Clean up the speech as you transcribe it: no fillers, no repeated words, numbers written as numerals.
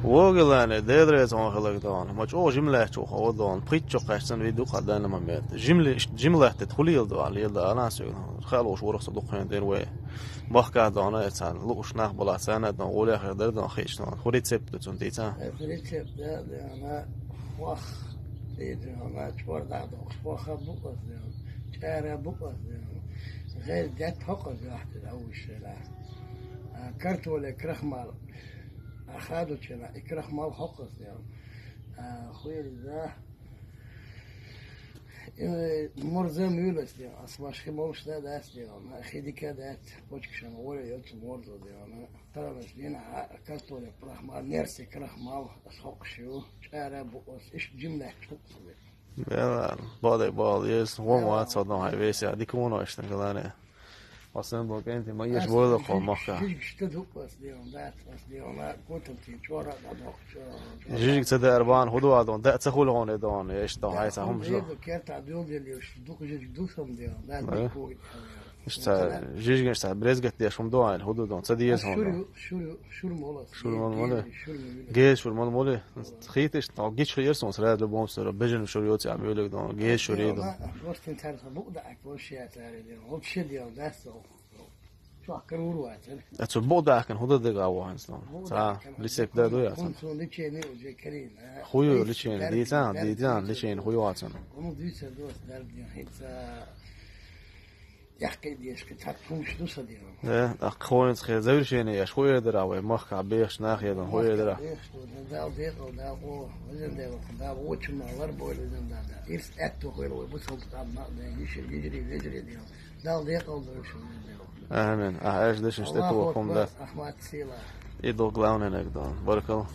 وقلنا دادريت on خلق دان ما جو جملة جو خودان بيتشو قاشتن فيديو قدنا ما مات جملة تدخلي دان يلا أنا سو خالوش ورخص دقين دين وي محكا دانا إنسان لوش نخ بلا سنة دان ولا خير دان خيش دان خوريت سبت تون تيتا خوريت سبت أنا وخ أنا شوار دعوة وخ بقص شارع بقص غير جت حقص واحد الأول شلا كرت ولا كرخ مال أخذوا شلا إكرخ مال حقص خوي ذا مرزم يولس أصبح شيء موش ده داس ما أخذي كده بوشكشان ولا يوتش مرزو أنا ترى بس لينا كرت ولا كرخ مال نرسي كرخ مال أسحق شو شارع بقص إيش جملة حقص Ja, bad jest, van átszadna, hogy vészi, addig hóna esnek a lenne. Azt nem tudom, én ma ilyes boldog, hogy makka. Zsizsik ceder van, hodóadon, de ce hulhon edon, és ta hajca homzsa. İşte jijgen işte brezget diye şum doğan hududon sadiyes hon. Şurman mole. Geç şurman mole. Xit işte o geç yerson sırada bom sonra bejin şuriyot ya böyle don geç şuriyo. Vast inter buqdak voshiyatari diyor. Hopşe diyor ders o. Çok karur var. Etso bodaken hududega avanslan. Sa lisek de doya. Konson liçeni uzekerin. Huyu liçeni ditan liçeni huyu atsan. Onu duysa dost der diyor. Hiç يحكي ديش كتحكمش دوسا ديهم. إيه أخوين تخيل زوج شيء يا شوية درا ومخ عبيش ناخي هذا هو يدرا. ده ديق وده هو وزن ده وده وش ما ورب ولا زن ده. إيش أكتو خير وبسهم طعم ما ده يجري ديهم. ده ديق وده شو ده. آمين. إيش ده شنو تقول قوم ده. أحمد سيلا. إيه دو قلاون هناك ده. بارك الله.